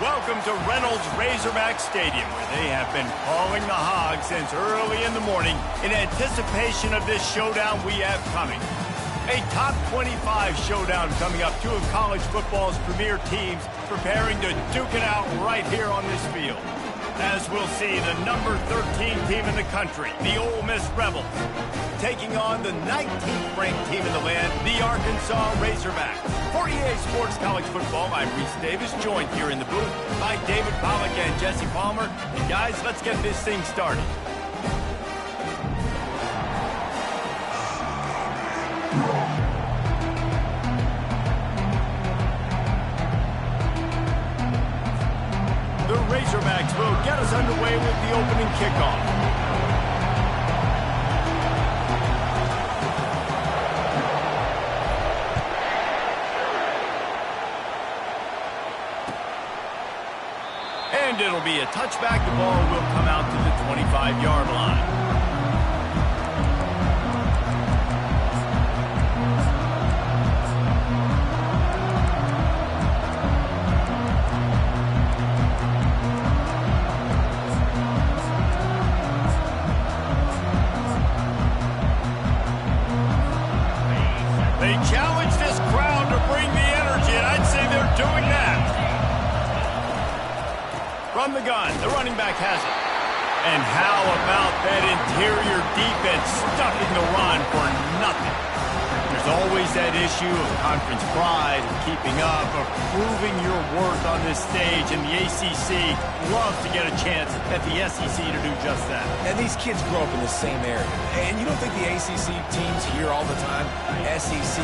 Welcome to Reynolds Razorback Stadium, where they have been calling the Hogs since early in the morning in anticipation of this showdown we have coming. A top 25 showdown coming up, two of college football's premier teams preparing to duke it out right here on this field. As we'll see, the number 13 team in the country, the Ole Miss Rebels, taking on the 19th ranked team in the land, the Arkansas Razorbacks. For EA Sports College Football, I'm Reese Davis, joined here in the booth by David Pollack and Jesse Palmer. And guys, let's get this thing started. The Razorbacks will get us underway with the opening kickoff. And it'll be a touchback. The ball will come out to the 25-yard line. They challenge this crowd to bring the energy, and I'd say they're doing that. From the gun, the running back has it. And how about that interior defense stuffing the run for nothing? There's always that issue of conference pride, keeping up, of proving your worth on this stage, and the ACC loves to get a chance at the SEC to do just that. And these kids grow up in the same area. And you don't think the ACC teams hear all the time, SEC,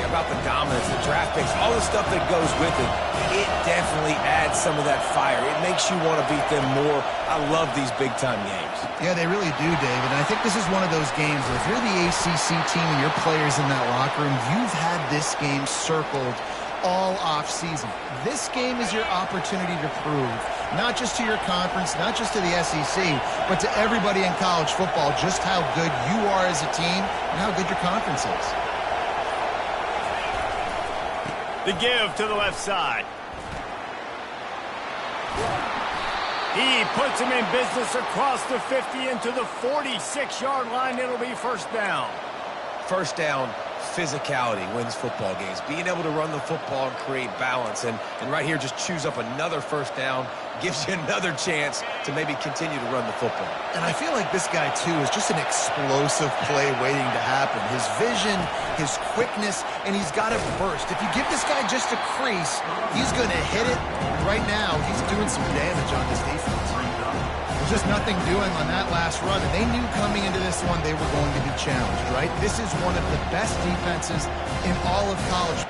about the dominance, the draft picks, all the stuff that goes with it. It definitely adds some of that fire. It makes you want to beat them more. I love these big-time games. Yeah, they really do, David. And I think this is one of those games where if you're the ACC team and your players in that locker room, you've had this game circled all off-season. This game is your opportunity to prove, not just to your conference, not just to the SEC, but to everybody in college football, just how good you are as a team and how good your conference is. The give to the left side. He puts him in business across the 50 into the 46-yard line. It'll be first down. First down, physicality wins football games. Being able to run the football and create balance. And right here, just choose up another first down. Gives you another chance to maybe continue to run the football. And I feel like this guy, too, is just an explosive play waiting to happen. His vision, his quickness, and he's got to burst. If you give this guy just a crease, he's going to hit it. And right now, he's doing some damage on this defense. There's just nothing doing on that last run. And they knew coming into this one they were going to be challenged, right? This is one of the best defenses in all of college.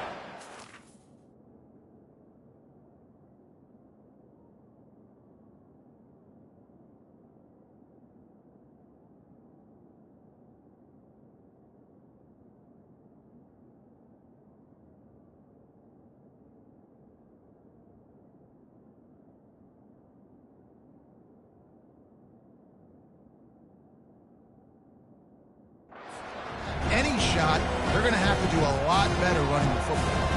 Any shot, they're going to have to do a lot better running the football.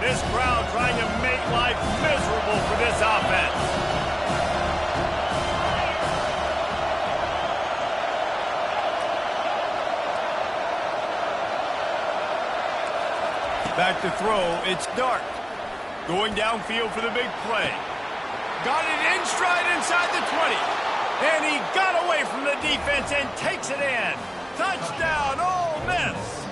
This crowd trying to make life miserable for this offense. Back to throw, it's Dart. Going downfield for the big play. Got it in stride inside the 20. And he got away from the defense and takes it in. Touchdown, Ole Miss!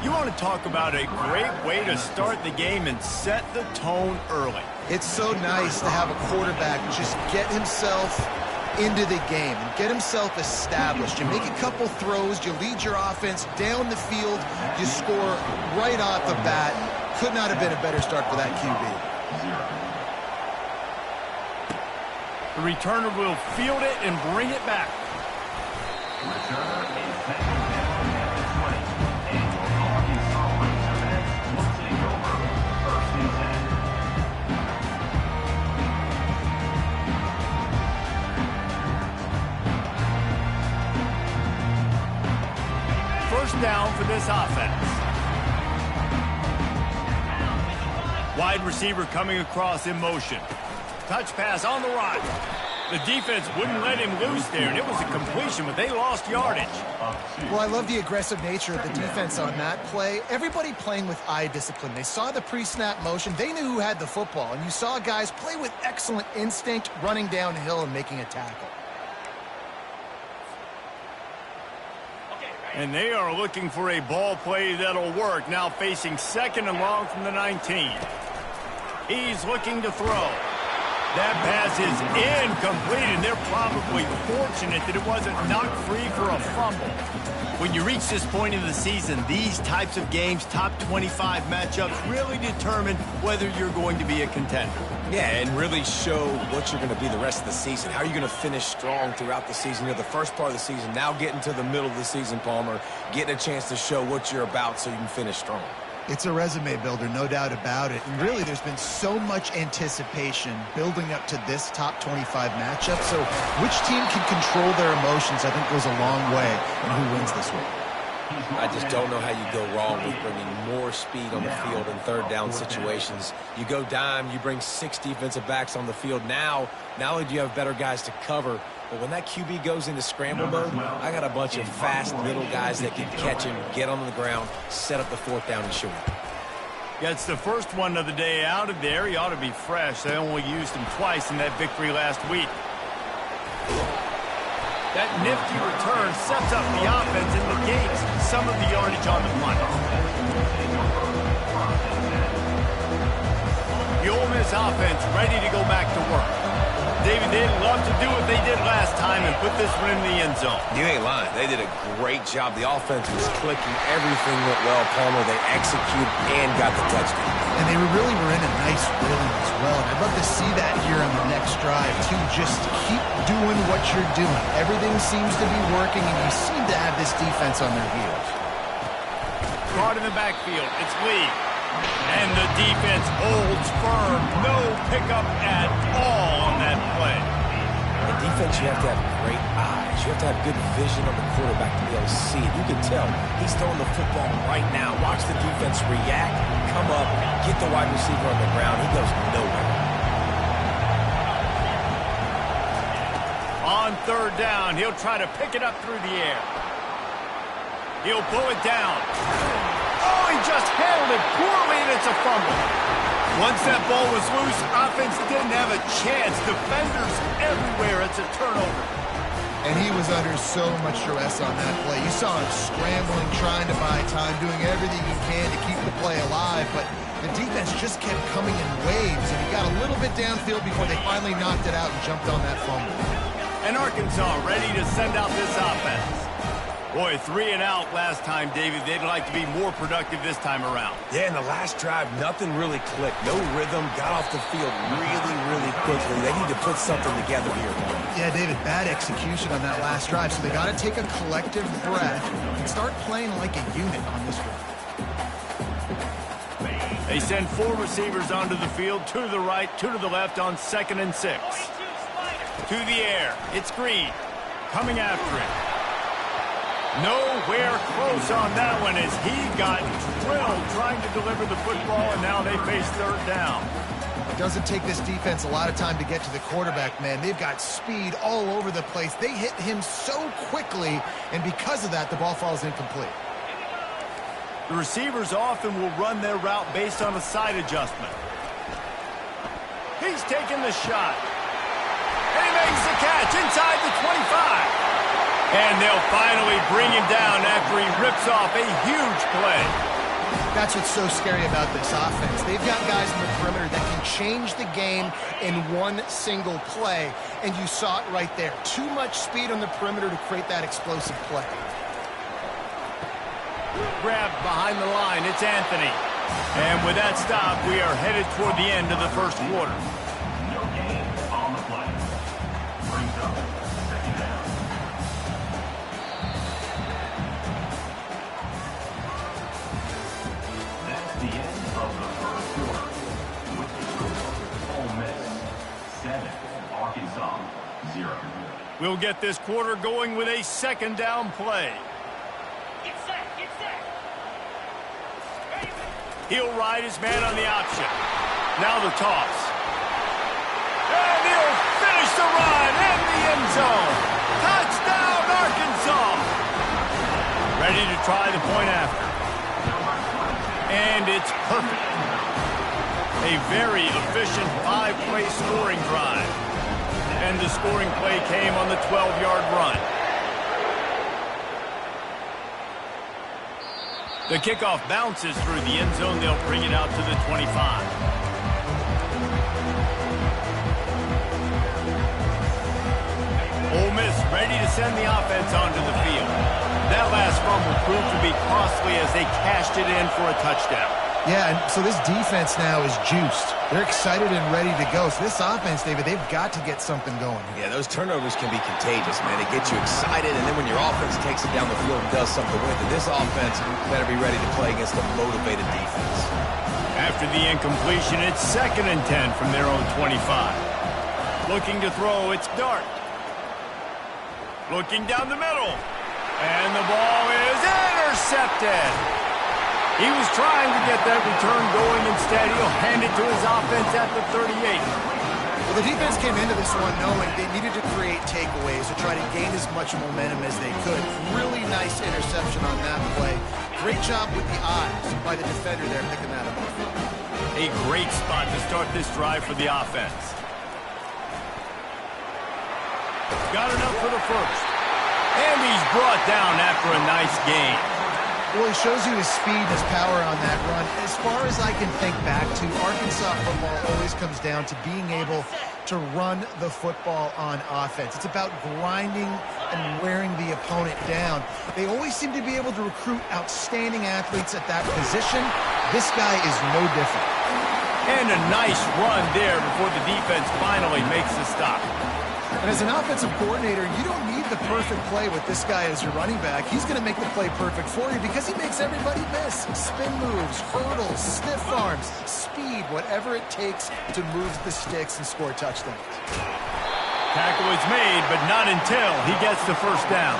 You want to talk about a great way to start the game and set the tone early. It's so nice to have a quarterback just get himself into the game and get himself established. You make a couple throws, you lead your offense down the field, you score right off the bat. Could not have been a better start for that QB. The returner will field it and bring it back. First down for this offense. Wide receiver coming across in motion. Touch pass on the run. The defense wouldn't let him loose there, and it was a completion, but they lost yardage. Well, I love the aggressive nature of the defense on that play. Everybody playing with eye discipline. They saw the pre-snap motion. They knew who had the football, and you saw guys play with excellent instinct, running downhill and making a tackle. And they are looking for a ball play that'll work. Now facing 2nd and long from the 19. He's looking to throw. That pass is incomplete, and they're probably fortunate that it wasn't knocked free for a fumble. When you reach this point in the season, these types of games, top 25 matchups, really determine whether you're going to be a contender. Yeah, and really show what you're going to be the rest of the season. How are you going to finish strong throughout the season? You're the first part of the season, now getting to the middle of the season, Palmer, getting a chance to show what you're about so you can finish strong. It's a resume builder, no doubt about it. And really, there's been so much anticipation building up to this top 25 matchup. So which team can control their emotions, I think, goes a long way in who wins this week. I just don't know how you go wrong with bringing more speed on the field in third down situations. You go dime, you bring 6 defensive backs on the field. Now, not only do you have better guys to cover, but when that QB goes into scramble mode, I got a bunch of fast little guys that can catch him, get on the ground, set up the 4th down and short. Gets the first one of the day out of there. He ought to be fresh. They only used him twice in that victory last week. That nifty return sets up the offense and negates some of the yardage on the punt. The Ole Miss offense ready to go back to work. David, they'd love to do what they did last time and put this one in the end zone. You ain't lying. They did a great job. The offense was clicking. Everything went well, Palmer. They executed and got the touchdown. And they really were in a nice rhythm as well. And I'd love to see that here on the next drive, too. Just keep doing what you're doing. Everything seems to be working, and you seem to have this defense on their heels. Caught in the backfield. It's Lee. And the defense holds firm. No pickup at all on that play. In defense, you have to have great eyes. You have to have good vision on the quarterback to be able to see it. You can tell he's throwing the football right now. Watch the defense react, come up, get the wide receiver on the ground. He goes nowhere. On 3rd down, he'll try to pick it up through the air. He'll pull it down. Oh, he just handled it poorly, and it's a fumble. Once that ball was loose, offense didn't have a chance. Defenders everywhere. It's a turnover. And he was under so much stress on that play. You saw him scrambling, trying to buy time, doing everything he can to keep the play alive, but the defense just kept coming in waves, and he got a little bit downfield before they finally knocked it out and jumped on that fumble. And Arkansas ready to send out this offense. Boy, 3 and out last time, David. They'd like to be more productive this time around. Yeah, in the last drive, nothing really clicked. No rhythm, got off the field really, really quickly. They need to put something together here. Yeah, David, bad execution on that last drive, so they got to take a collective breath and start playing like a unit on this one. They send 4 receivers onto the field, 2 to the right, 2 to the left on 2nd and 6. To the air, it's Green, coming after it. Nowhere close on that one as he got drilled trying to deliver the football, and now they face 3rd down. It doesn't take this defense a lot of time to get to the quarterback, man. They've got speed all over the place. They hit him so quickly, and because of that, the ball falls incomplete. The receivers often will run their route based on a side adjustment. He's taking the shot. And he makes the catch inside the 25. And they'll finally bring him down after he rips off a huge play. That's what's so scary about this offense. They've got guys in the perimeter that can change the game in one single play. And you saw it right there. Too much speed on the perimeter to create that explosive play. Grabbed behind the line, it's Anthony. And with that stop, we are headed toward the end of the first quarter. No gain on the play. Brings up 2nd down. That's the end of the first quarter. With the score, Ole Miss 7, Arkansas 0. We'll get this quarter going with a 2nd down play. He'll ride his man on the option. Now the toss. And he'll finish the run in the end zone. Touchdown, Arkansas. Ready to try the point after. And it's perfect. A very efficient 5-play scoring drive. And the scoring play came on the 12-yard run. The kickoff bounces through the end zone. They'll bring it out to the 25. Ole Miss ready to send the offense onto the field. That last fumble proved to be costly as they cashed it in for a touchdown. Yeah, and so this defense now is juiced. They're excited and ready to go. So this offense, David, they've got to get something going. Yeah, those turnovers can be contagious, man. It gets you excited, and then when your offense takes it down the field and does something with it, this offense better be ready to play against a motivated defense. After the incompletion, it's 2nd and 10 from their own 25. Looking to throw, it's Dart. Looking down the middle. And the ball is intercepted. He was trying to get that return going. Instead, he'll hand it to his offense at the 38. Well, the defense came into this one knowing they needed to create takeaways to try to gain as much momentum as they could. Really nice interception on that play. Great job with the eyes by the defender there picking that up. A great spot to start this drive for the offense. Got enough for the first. And he's brought down after a nice gain. Well, he shows you his speed and his power on that run. As far as I can think back to, Arkansas football always comes down to being able to run the football on offense. It's about grinding and wearing the opponent down. They always seem to be able to recruit outstanding athletes at that position. This guy is no different. And a nice run there before the defense finally makes the stop. And as an offensive coordinator, you don't need the perfect play with this guy as your running back. He's going to make the play perfect for you because he makes everybody miss. Spin moves, hurdles, stiff arms, speed, whatever it takes to move the sticks and score touchdowns. Tackle is made, but not until he gets the first down.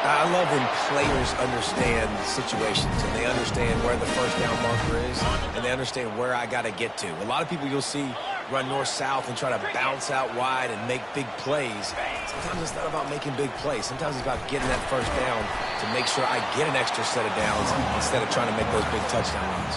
I love when players understand situations and they understand where the first down marker is and they understand where I got to get to. A lot of people you'll see run north-south and try to bounce out wide and make big plays. Sometimes it's not about making big plays. Sometimes it's about getting that first down to make sure I get an extra set of downs instead of trying to make those big touchdown runs.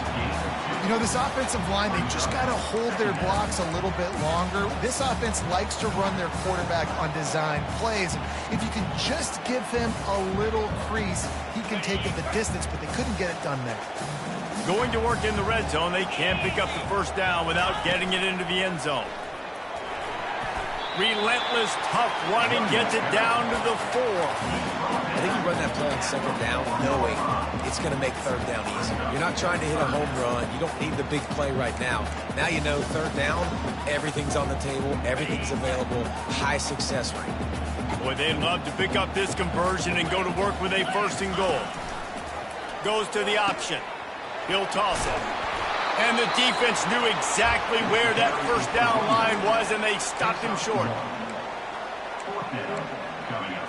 You know, this offensive line, they just got to hold their blocks a little bit longer. This offense likes to run their quarterback on design plays. And if you can just give him a little crease, he can take it the distance, but they couldn't get it done there. Going to work in the red zone, they can't pick up the first down without getting it into the end zone. Relentless, tough running gets it down to the 4. I think you run that play on 2nd down knowing it's going to make 3rd down easy. You're not trying to hit a home run. You don't need the big play right now. Now you know 3rd down, everything's on the table, everything's available, high success rate. Boy, they'd love to pick up this conversion and go to work with a 1st and goal. Goes to the option. He'll toss it. And the defense knew exactly where that first down line was, and they stopped him short. 4th down coming up.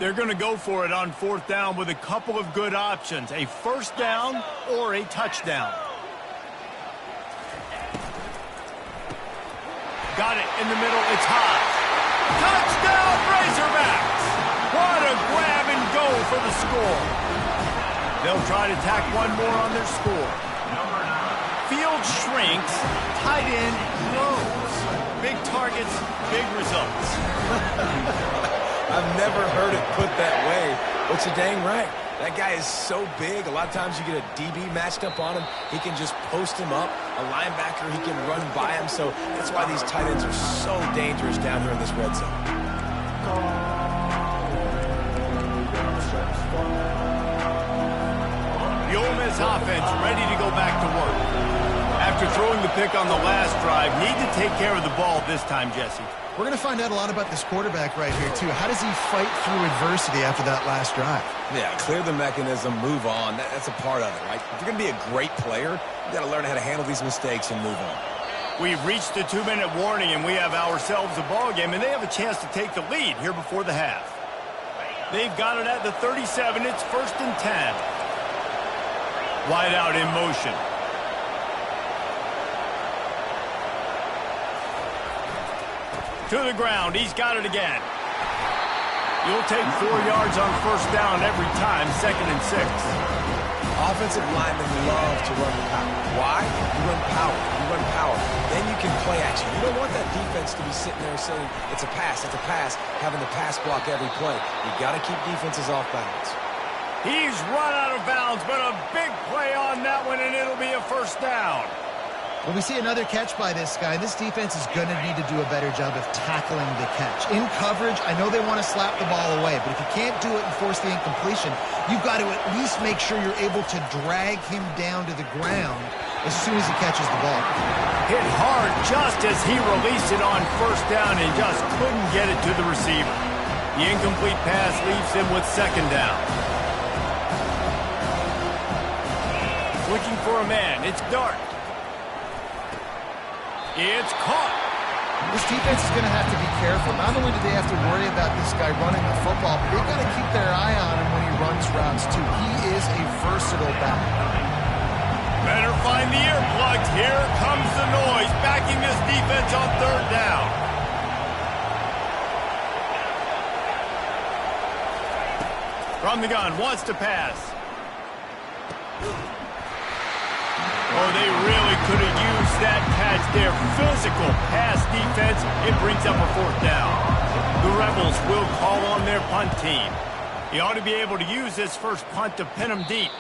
They're going to go for it on 4th down with a couple of good options, a first down or a touchdown. Got it in the middle. It's high. Touchdown, Razorbacks! What a grab and go for the score. They'll try to tack one more on their score. Field shrinks, tight end grows. Big targets, big results. I've never heard it put that way, but you're dang right. That guy is so big. A lot of times you get a DB matched up on him. He can just post him up. A linebacker, he can run by him. So that's why these tight ends are so dangerous down here in this red zone. The Ole Miss offense ready to go back to work. After throwing the pick on the last drive, need to take care of the ball this time, Jesse. We're going to find out a lot about this quarterback right here, too. How does he fight through adversity after that last drive? Yeah, clear the mechanism, move on. That's a part of it, right? If you're going to be a great player, you got to learn how to handle these mistakes and move on. We've reached the 2-minute warning, and we have ourselves a ball game, and they have a chance to take the lead here before the half. They've got it at the 37. It's 1st and 10. Wide out in motion. To the ground. He's got it again. You'll take 4 yards on 1st down every time, 2nd and 6. Offensive linemen love to run power. Why? You run power. You run power. Then you can play action. You don't want that defense to be sitting there saying, it's a pass, having the pass block every play. You've got to keep defenses off balance. He's run out of bounds, but a big play on that one, and it'll be a 1st down. Well, we see another catch by this guy. This defense is going to need to do a better job of tackling the catch. In coverage, I know they want to slap the ball away, but if you can't do it and force the incompletion, you've got to at least make sure you're able to drag him down to the ground as soon as he catches the ball. Hit hard just as he released it on 1st down and just couldn't get it to the receiver. The incomplete pass leaves him with 2nd down. Looking for a man. It's Dart. It's caught. This defense is going to have to be careful. Not only do they have to worry about this guy running the football, but they've got to keep their eye on him when he runs routes, too. He is a versatile back. Better find the earplugs. Here comes the noise, backing this defense on 3rd down. From the gun, wants to pass. Oh, they really could have used that catch there. Physical pass defense. It brings up a 4th down. The Rebels will call on their punt team. He ought to be able to use this first punt to pin him deep.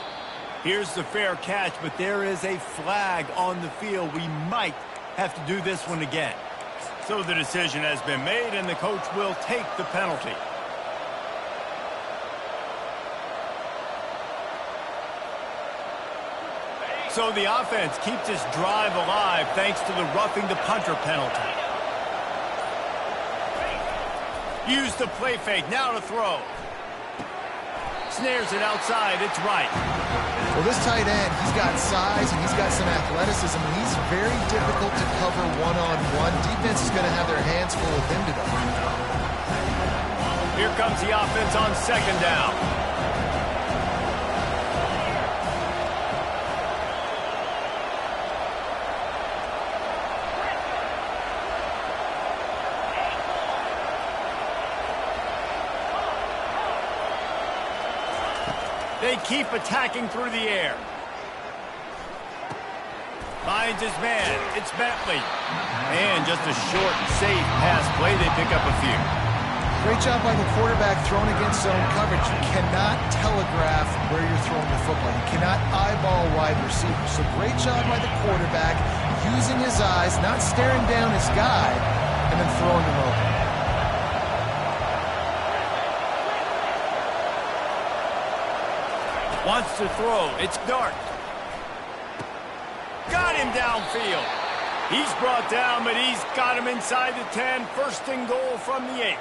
Here's the fair catch, but there is a flag on the field. We might have to do this one again. So the decision has been made, and the coach will take the penalty. So the offense keeps this drive alive thanks to the roughing the punter penalty. Use the play fake, now to throw. Snares it outside, it's right. Well, this tight end, he's got size and he's got some athleticism, and he's very difficult to cover one-on-one. Defense is going to have their hands full with him today. Here comes the offense on 2nd down. They keep attacking through the air. Finds his man. It's Bentley. And just a short, safe pass play. They pick up a few. Great job by the quarterback throwing against zone coverage. You cannot telegraph where you're throwing the football. You cannot eyeball wide receivers. So great job by the quarterback using his eyes, not staring down his guy, and then throwing him over. Wants to throw. It's Dart. Got him downfield. He's brought down, but he's got him inside the 10. 1st and goal from the 8.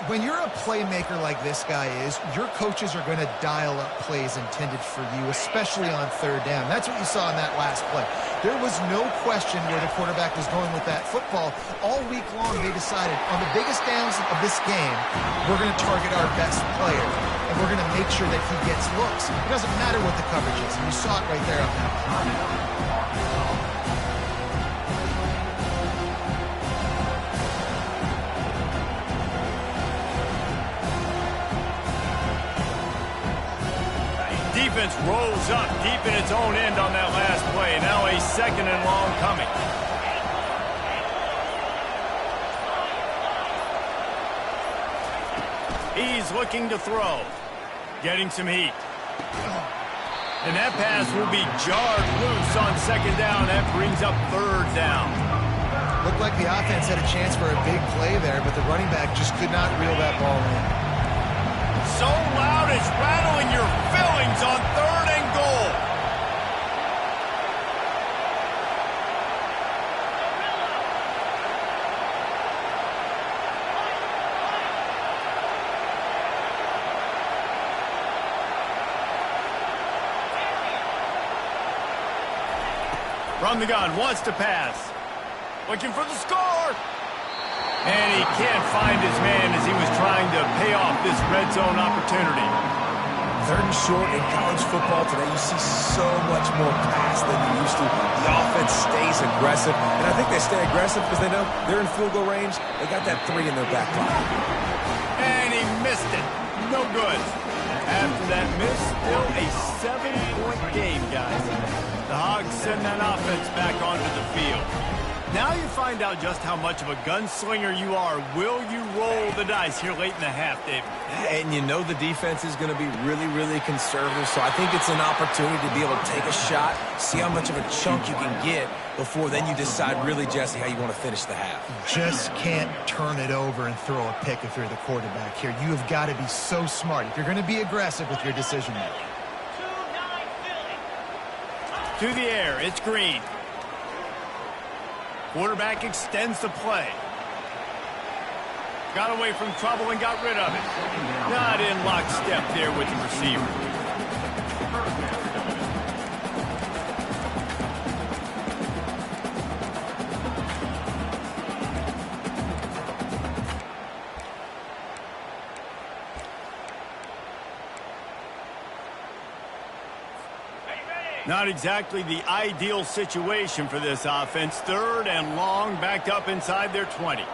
When you're a playmaker like this guy is, your coaches are going to dial up plays intended for you, especially on 3rd down. That's what you saw in that last play. There was no question where the quarterback was going with that football. All week long, they decided, on the biggest downs of this game, we're going to target our best player, and we're going to make sure that he gets looks. It doesn't matter what the coverage is, and you saw it right there on that play. Defense rolls up deep in its own end on that last play. Now a 2nd and long coming. He's looking to throw. Getting some heat. And that pass will be jarred loose on 2nd down. That brings up 3rd down. Looked like the offense had a chance for a big play there, but the running back just could not reel that ball in. So loud it's rattling your fillings on 3rd and goal. From the gun, wants to pass. Looking for the score. And he can't find his man as he was trying to pay off this red zone opportunity. 3rd and short in college football today, you see so much more pass than you used to. The offense stays aggressive, and I think they stay aggressive because they know they're in field goal range. They got that 3 in their back pocket. And he missed it. No good. After that miss, still a 7-point game, guys. The Hogs send that offense back onto the field. Now you find out just how much of a gunslinger you are. Will you roll the dice here late in the half, David? And you know the defense is going to be really, really conservative, so I think it's an opportunity to be able to take a shot, see how much of a chunk you can get before then you decide really, Jesse, how you want to finish the half. Just can't turn it over and throw a pick if you're the quarterback here. You have got to be so smart if you're going to be aggressive with your decision making. To the air, it's Green. Quarterback extends the play. Got away from trouble and got rid of it. Not in lockstep there with the receiver. Not exactly the ideal situation for this offense. 3rd and long, backed up inside their 20.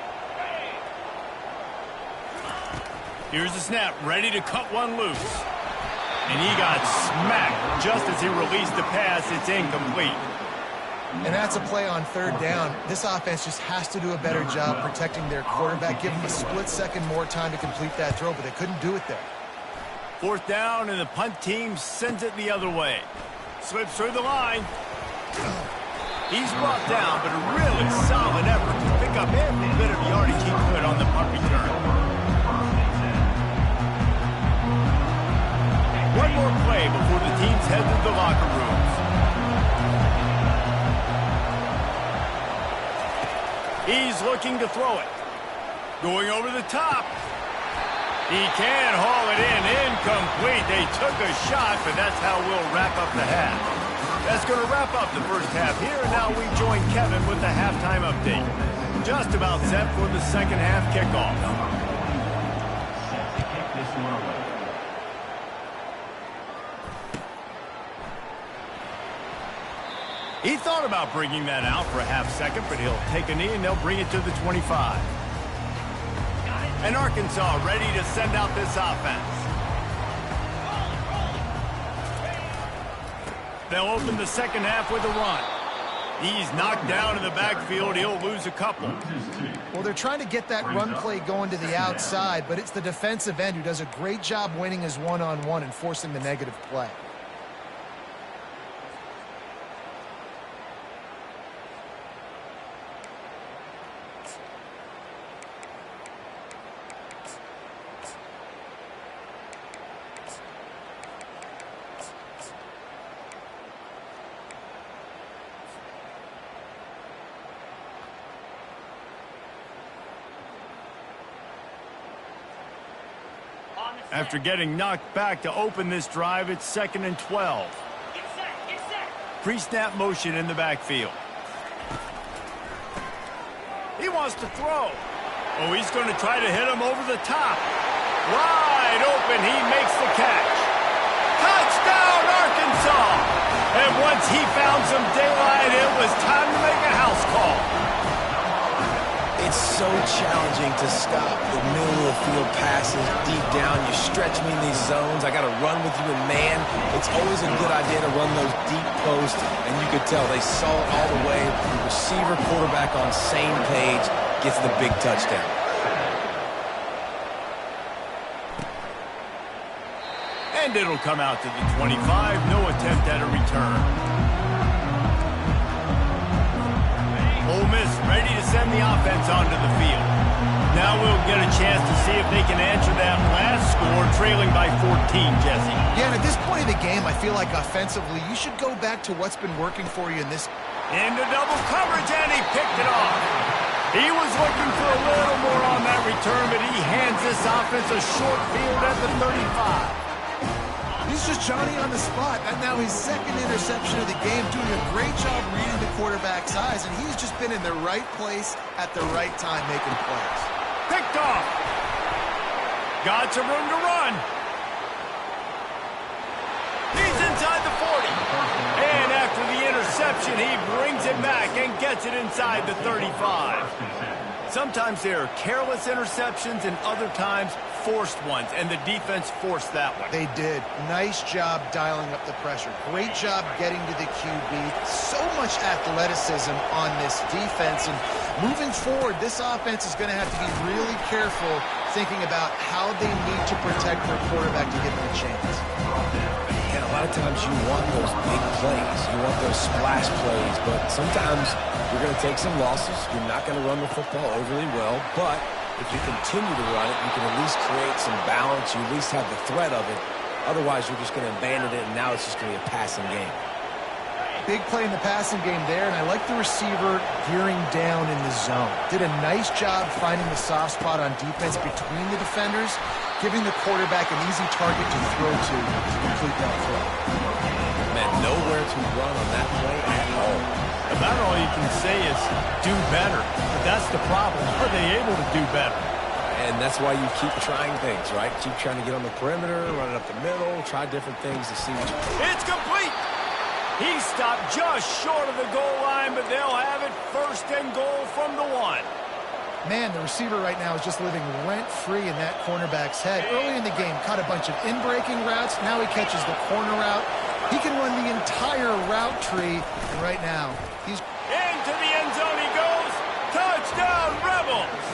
Here's the snap, ready to cut one loose. And he got smacked just as he released the pass. It's incomplete. And that's a play on 3rd down. This offense just has to do a better job protecting their quarterback. Give them a split second more time to complete that throw, but they couldn't do it there. 4th down, and the punt team sends it the other way. Slips through the line. He's brought down, but a really solid effort to pick up every bit of yardage he could on the punt return. One more play before the teams head to the locker rooms. He's looking to throw it. Going over the top. He can haul it in. Incomplete. They took a shot, but that's how we'll wrap up the half. That's going to wrap up the first half here, and now we join Kevin with the halftime update. Just about set for the second half kickoff. Set to kick this one away. He thought about bringing that out for a half second, but he'll take a knee and they'll bring it to the 25. And Arkansas ready to send out this offense. They'll open the second half with a run. He's knocked down in the backfield. He'll lose a couple. Well, they're trying to get that run play going to the outside, but it's the defensive end who does a great job winning his one-on-one and forcing the negative play. After getting knocked back to open this drive, it's 2nd and 12. Pre-snap motion in the backfield. He wants to throw. Oh, he's going to try to hit him over the top. Wide open, he makes the catch. Touchdown, Arkansas! And once he found some daylight, it was time to make a house call. It's so challenging to stop the middle of the field passes deep down. You stretch me in these zones. I got to run with you in man. It's always a good idea to run those deep posts, and you could tell they saw it all the way. Receiver, quarterback on same page, gets the big touchdown. And it'll come out to the 25. No attempt at a return. Ole Miss ready to send the offense onto the field. Now we'll get a chance to see if they can answer that last score, trailing by 14, Jesse. Yeah, and at this point of the game, I feel like offensively, you should go back to what's been working for you in this. Into double coverage, and he picked it off. He was looking for a little more on that return, but he hands this offense a short field at the 35. He's just Johnny on the spot. And now his second interception of the game, doing a great job reading the quarterback's eyes, and he's just been in the right place at the right time making plays. Picked off. Got some room to run. He's inside the 40. And after the interception, he brings it back and gets it inside the 35. Sometimes there are careless interceptions and other times forced ones, and the defense forced that one. They did. Nice job dialing up the pressure. Great job getting to the QB. So much athleticism on this defense. And moving forward, this offense is going to have to be really careful thinking about how they need to protect their quarterback to give them a chance. And a lot of times you want those big plays. You want those splash plays. But sometimes you're going to take some losses. You're not going to run the football overly well. But if you continue to run it, you can at least create some balance. You at least have the threat of it. Otherwise, you're just going to abandon it, and now it's just going to be a passing game. Big play in the passing game there, and I like the receiver gearing down in the zone. Did a nice job finding the soft spot on defense between the defenders, giving the quarterback an easy target to throw to complete that throw. Man, nowhere to run on that play at all. About all you can say is do better. But that's the problem. Are they able to do better? And that's why you keep trying things, right? Keep trying to get on the perimeter, run it up the middle, try different things to see what you... It's complete! He stopped just short of the goal line, but they'll have it first and goal from the 1. Man, the receiver right now is just living rent-free in that cornerback's head. Early in the game, caught a bunch of in-breaking routes. Now he catches the corner route. He can run the entire route tree. And right now, he's... Into the end zone he goes. Touchdown, Rebels!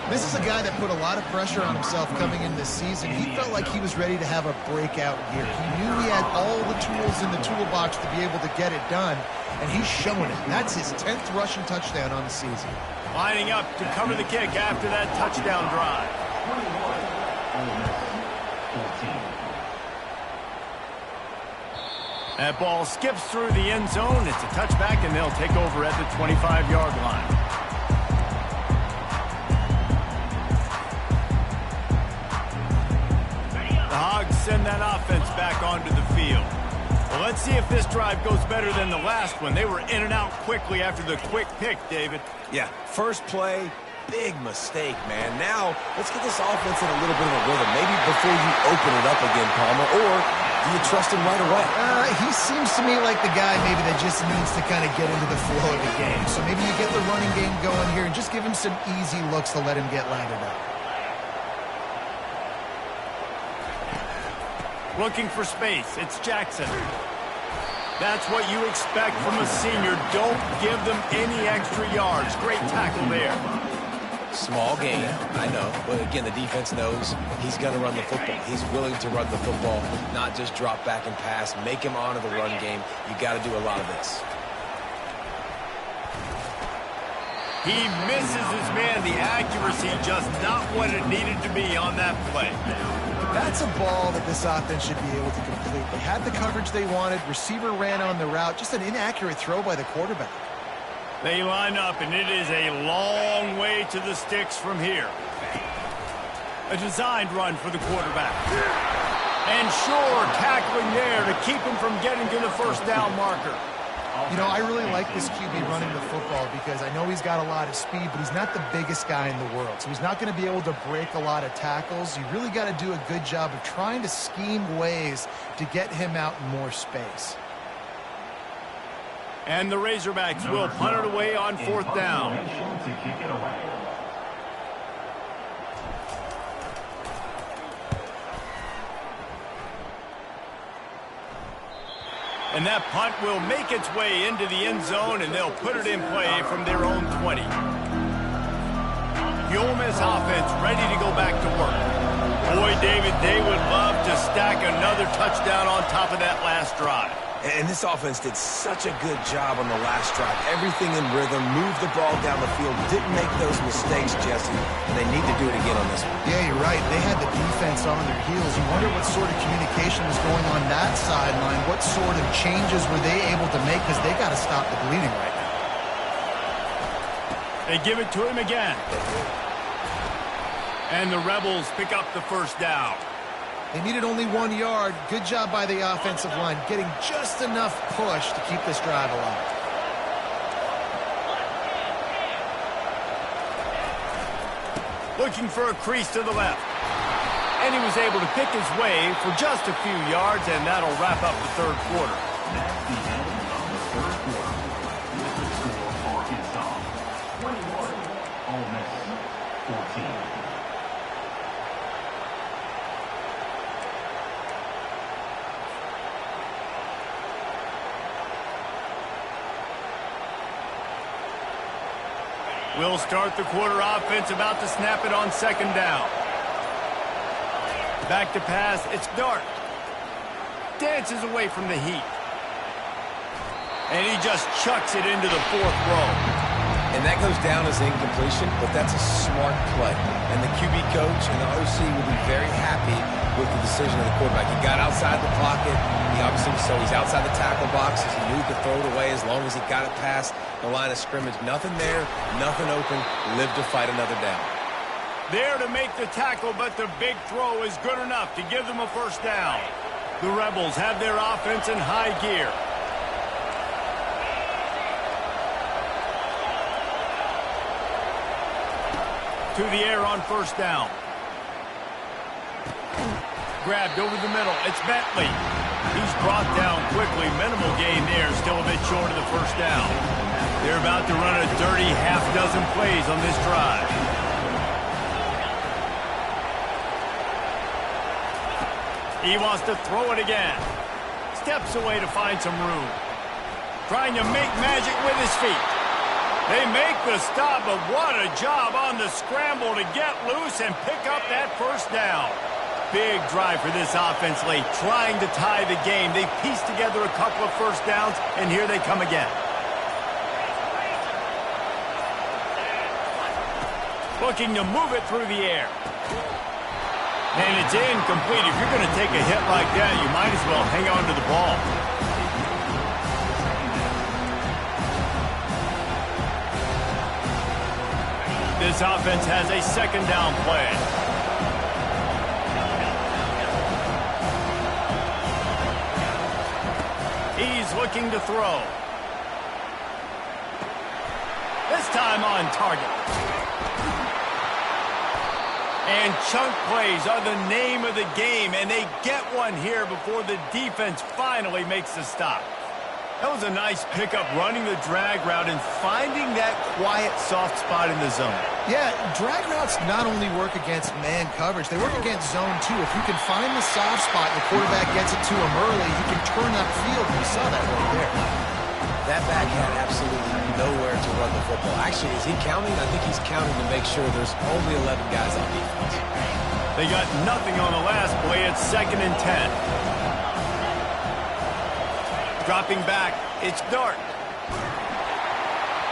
This is a guy that put a lot of pressure on himself coming in this season. He felt like he was ready to have a breakout year. He knew he had all the tools in the toolbox to be able to get it done, and he's showing it. That's his 10th rushing touchdown on the season. Lining up to cover the kick after that touchdown drive. 21, Ole Miss 14. That ball skips through the end zone. It's a touchback, and they'll take over at the 25-yard line. The Hogs send that offense back onto the field. Well, let's see if this drive goes better than the last one. They were in and out quickly after the quick pick, David. Yeah, first play, big mistake, man. Now, let's get this offense in a little bit of a rhythm. Maybe before you open it up again, Palmer, or do you trust him right away? He seems to me like the guy maybe that just needs to kind of get into the flow of the game. So maybe you get the running game going here and just give him some easy looks to let him get landed up. Looking for space. It's Jackson. That's what you expect from a senior. Don't give them any extra yards. Great tackle there. Small game, I know. But again, the defense knows he's going to run the football. He's willing to run the football, not just drop back and pass. Make him honor the run game. You got to do a lot of this. He misses his man. The accuracy just not what it needed to be on that play. That's a ball that this offense should be able to complete. They had the coverage they wanted. Receiver ran on the route. Just an inaccurate throw by the quarterback. They line up, and it is a long way to the sticks from here. A designed run for the quarterback. And sure, tackling there to keep him from getting to the first down marker. You know, I really like this QB running the football because I know he's got a lot of speed, but he's not the biggest guy in the world. So he's not going to be able to break a lot of tackles. You really got to do a good job of trying to scheme ways to get him out in more space. And the Razorbacks will punt it away on fourth down. And that punt will make its way into the end zone, and they'll put it in play from their own 20. The Ole Miss offense ready to go back to work. Boy, David, they would love to stack another touchdown on top of that last drive. And this offense did such a good job on the last drive. Everything in rhythm, moved the ball down the field, didn't make those mistakes, Jesse, and they need to do it again on this one. Yeah, you're right. They had the defense on their heels. You wonder what sort of communication was going on that sideline. What sort of changes were they able to make because they got to stop the bleeding right now. They give it to him again. And the Rebels pick up the first down. They needed only 1 yard. Good job by the offensive line, getting just enough push to keep this drive alive. Looking for a crease to the left. And he was able to pick his way for just a few yards, and that'll wrap up the third quarter. That's the end of the third quarter. With the score, Arkansas 21, Ole Miss 14. We'll start the quarter offense, about to snap it on second down. Back to pass, it's Dart. Dances away from the heat. And he just chucks it into the fourth row. And that goes down as incompletion, but that's a smart play. And the QB coach and the OC will be very happy with the decision of the quarterback. He got outside the pocket. He obviously, so he's outside the tackle boxes. He knew to throw it away as long as he got it past the line of scrimmage. Nothing there, nothing open. Live to fight another down. There to make the tackle, but the big throw is good enough to give them a first down. The Rebels have their offense in high gear. To the air on first down. Grabbed over the middle. It's Bentley. He's brought down quickly. Minimal gain there. Still a bit short of the first down. They're about to run a dirty half-dozen plays on this drive. He wants to throw it again. Steps away to find some room. Trying to make magic with his feet. They make the stop, but what a job on the scramble to get loose and pick up that first down. Big drive for this offense late, trying to tie the game. They pieced together a couple of first downs, and here they come again. Looking to move it through the air. And it's incomplete. If you're going to take a hit like that, you might as well hang on to the ball. This offense has a second down play. He's looking to throw. This time on target. And chunk plays are the name of the game, and they get one here before the defense finally makes the stop. That was a nice pickup, running the drag route and finding that quiet, soft spot in the zone. Yeah, drag routes not only work against man coverage, they work against zone too. If you can find the soft spot and the quarterback gets it to him early, you can turn upfield, and we saw that right there. That back had absolutely nowhere to run the football. Actually, is he counting? I think he's counting to make sure there's only 11 guys on defense. They got nothing on the last play. It's 2nd and 10. Dropping back, it's Dart.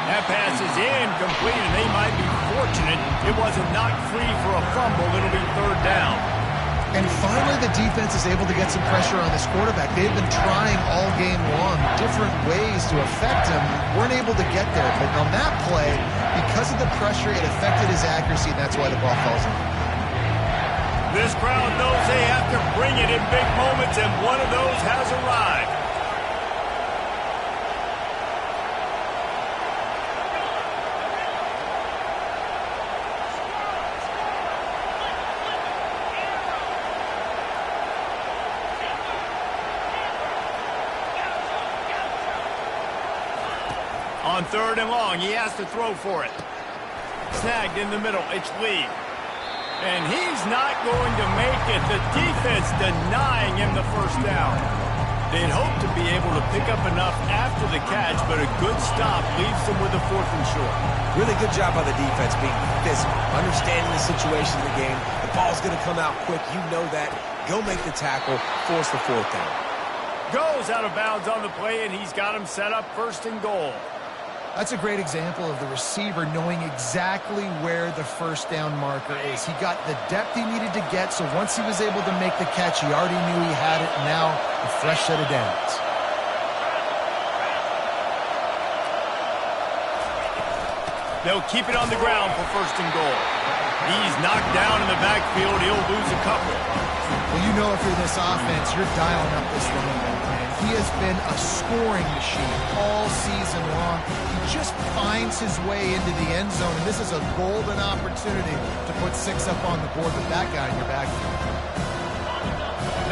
That pass is incomplete, and they might be fortunate it wasn't knocked free for a fumble. It'll be 3rd down. And finally, the defense is able to get some pressure on this quarterback. They've been trying all game long different ways to affect him. Weren't able to get there. But on that play, because of the pressure, it affected his accuracy, and that's why the ball falls in. This crowd knows they have to bring it in big moments, and one of those has arrived. On 3rd and long, he has to throw for it. Snagged in the middle, it's Lee. And he's not going to make it. The defense denying him the first down. They'd hope to be able to pick up enough after the catch, but a good stop leaves them with a 4th and short. Really good job by the defense being physical, understanding the situation of the game. The ball's going to come out quick. You know that. Go make the tackle, force the 4th down. Goes out of bounds on the play, and he's got him set up 1st and goal. That's a great example of the receiver knowing exactly where the first down marker is. He got the depth he needed to get, so once he was able to make the catch, he already knew he had it, and now a fresh set of downs. They'll keep it on the ground for 1st and goal. He's knocked down in the backfield. He'll lose a couple. Well, you know if you're this offense, you're dialing up this running back, man. He has been a scoring machine all season long. He just finds his way into the end zone, and this is a golden opportunity to put 6 up on the board with that guy in your backfield.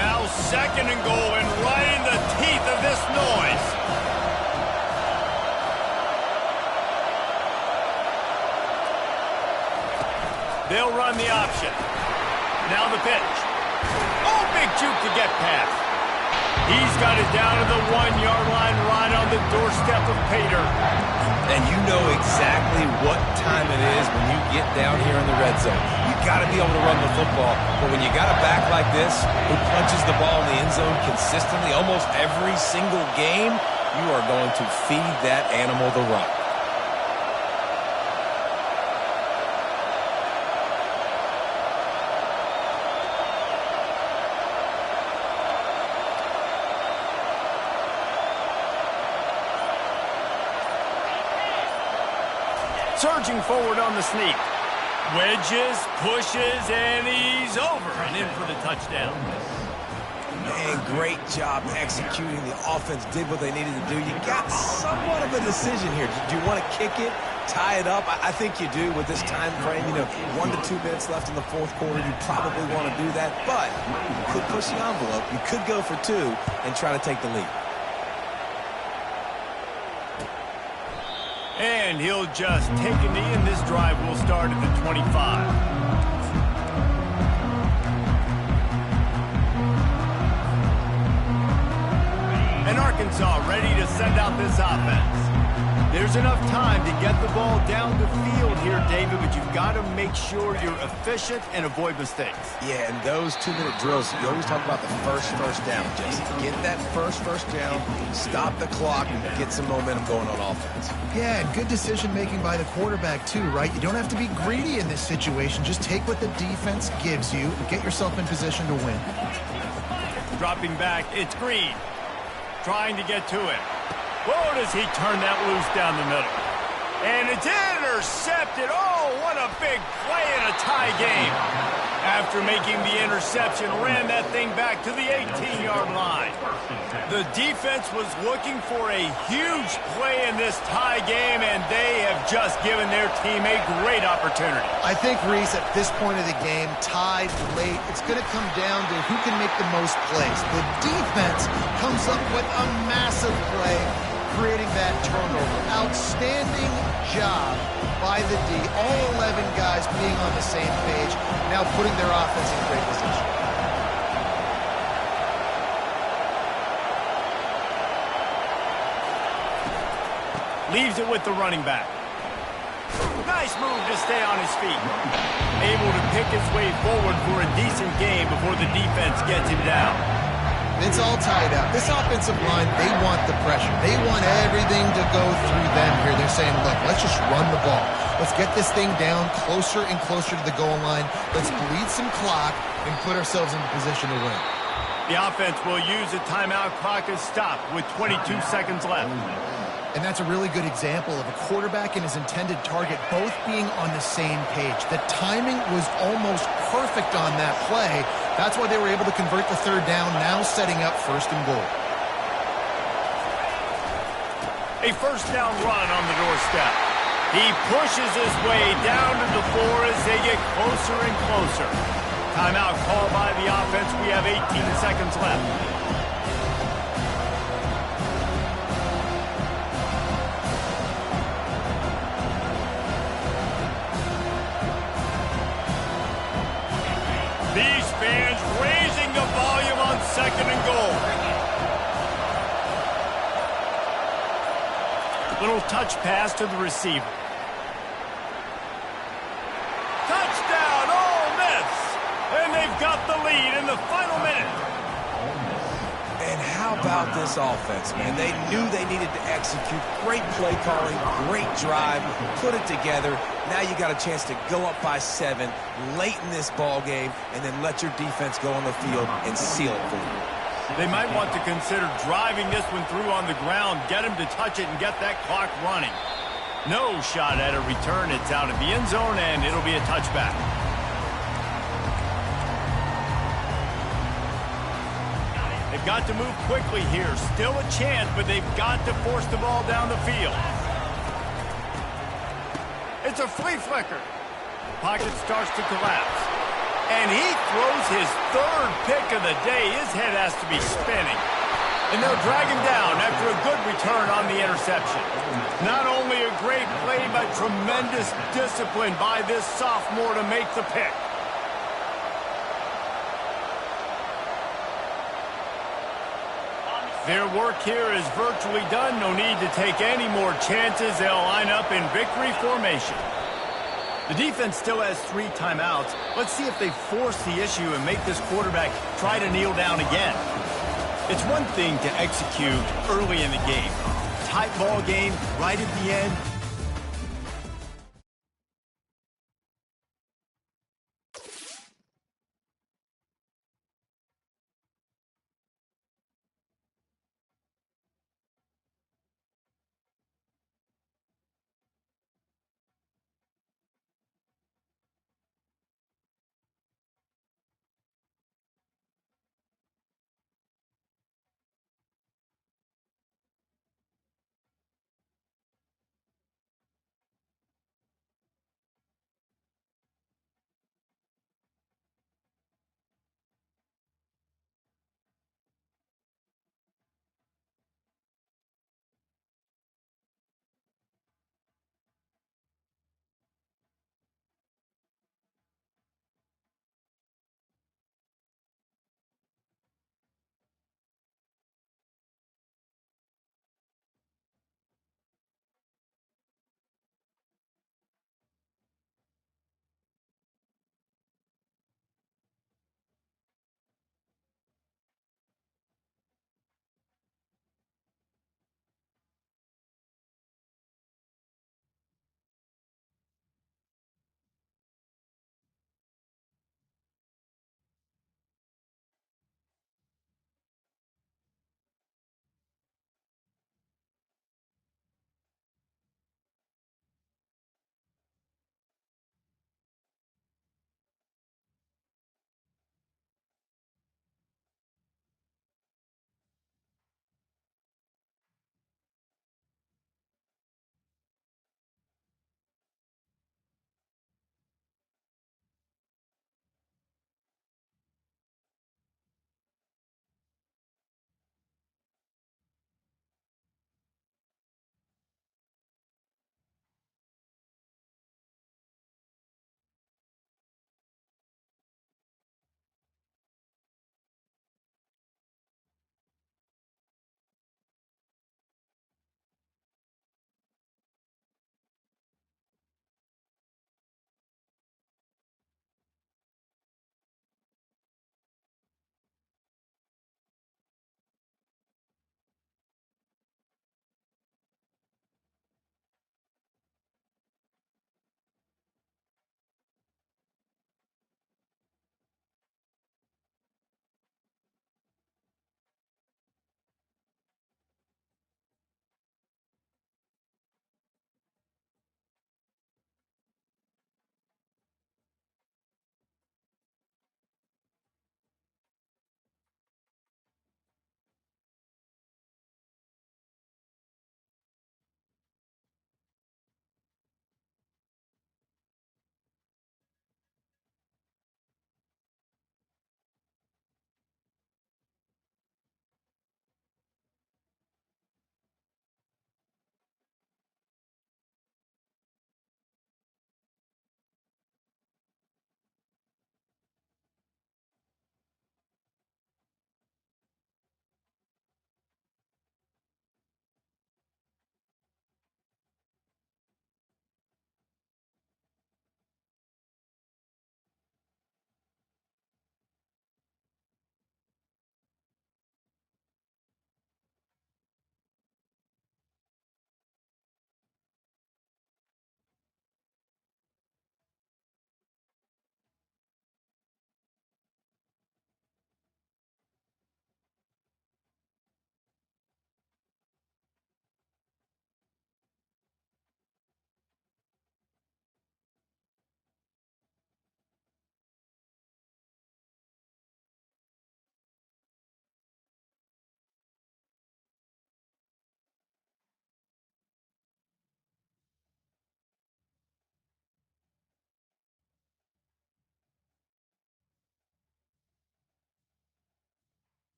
Now 2nd and goal, and right in the teeth of this noise. They'll run the option. Now the pitch. Oh, big juke to get past. He's got it down to the 1-yard line, right on the doorstep of Pater. And you know exactly what time it is when you get down here in the red zone. You got to be able to run the football. But when you got a back like this who punches the ball in the end zone consistently almost every single game, you are going to feed that animal the rock. Surging forward on the sneak. Wedges, pushes, and he's over and in for the touchdown. Man, great job executing. The offense did what they needed to do. You got somewhat of a decision here. Do you want to kick it, tie it up? I think you do with this time frame. 1 to 2 minutes left in the 4th quarter. You probably want to do that, but you could push the envelope. You could go for 2 and try to take the lead. And he'll just take a knee, and this drive will start at the 25. And Arkansas ready to send out this offense. There's enough time to get the ball down the field here, David, but you've got to make sure you're efficient and avoid mistakes. Yeah, and those 2-minute drills, you always talk about the first down, Jesse. Get that first down, stop the clock, and get some momentum going on offense. Yeah, and good decision-making by the quarterback, too, right? You don't have to be greedy in this situation. Just take what the defense gives you and get yourself in position to win. Dropping back, it's Green. Trying to get to it. Whoa, does he turn that loose down the middle. And it's intercepted. Oh, what a big play in a tie game. After making the interception, ran that thing back to the 18-yard line. The defense was looking for a huge play in this tie game, and they have just given their team a great opportunity. I think, Reese, at this point of the game, tied late, it's going to come down to who can make the most plays. The defense comes up with a massive play, creating that turnover. Outstanding job by the D. All 11 guys being on the same page, now putting their offense in great position. Leaves it with the running back. Nice move to stay on his feet. Able to pick his way forward for a decent game before the defense gets him down. It's all tied up. This offensive line, they want the pressure. They want everything to go through them here. They're saying, look, let's just run the ball. Let's get this thing down closer and closer to the goal line. Let's bleed some clock and put ourselves in position to win. The offense will use a timeout clock as stop with 22 seconds left. And that's a really good example of a quarterback and his intended target both being on the same page. The timing was almost perfect on that play. That's why they were able to convert the 3rd down, now setting up 1st and goal. A 1st down run on the doorstep. He pushes his way down to the 4 as they get closer and closer. Timeout called by the offense. We have 18 seconds left. These fans raising the volume on 2nd and goal. Little touch pass to the receiver. Touchdown, Ole Miss! And they've got the lead in the final minute. And how about this offense, man? They knew they needed to execute. Great play calling, great drive, put it together. Now you got a chance to go up by 7 late in this ball game and then let your defense go on the field and seal it for you. They might want to consider driving this one through on the ground, get him to touch it and get that clock running. No shot at a return. It's out of the end zone, and it'll be a touchback. got to move quickly here. Still a chance, but they've got to force the ball down the field. It's a flea flicker. Pocket starts to collapse. And he throws his third pick of the day. His head has to be spinning. And they'll drag him down after a good return on the interception. Not only a great play, but tremendous discipline by this sophomore to make the pick. Their work here is virtually done. No need to take any more chances. They'll line up in victory formation. The defense still has 3 timeouts. Let's see if they force the issue and make this quarterback try to kneel down again. It's one thing to execute early in the game. Tight ball game right at the end,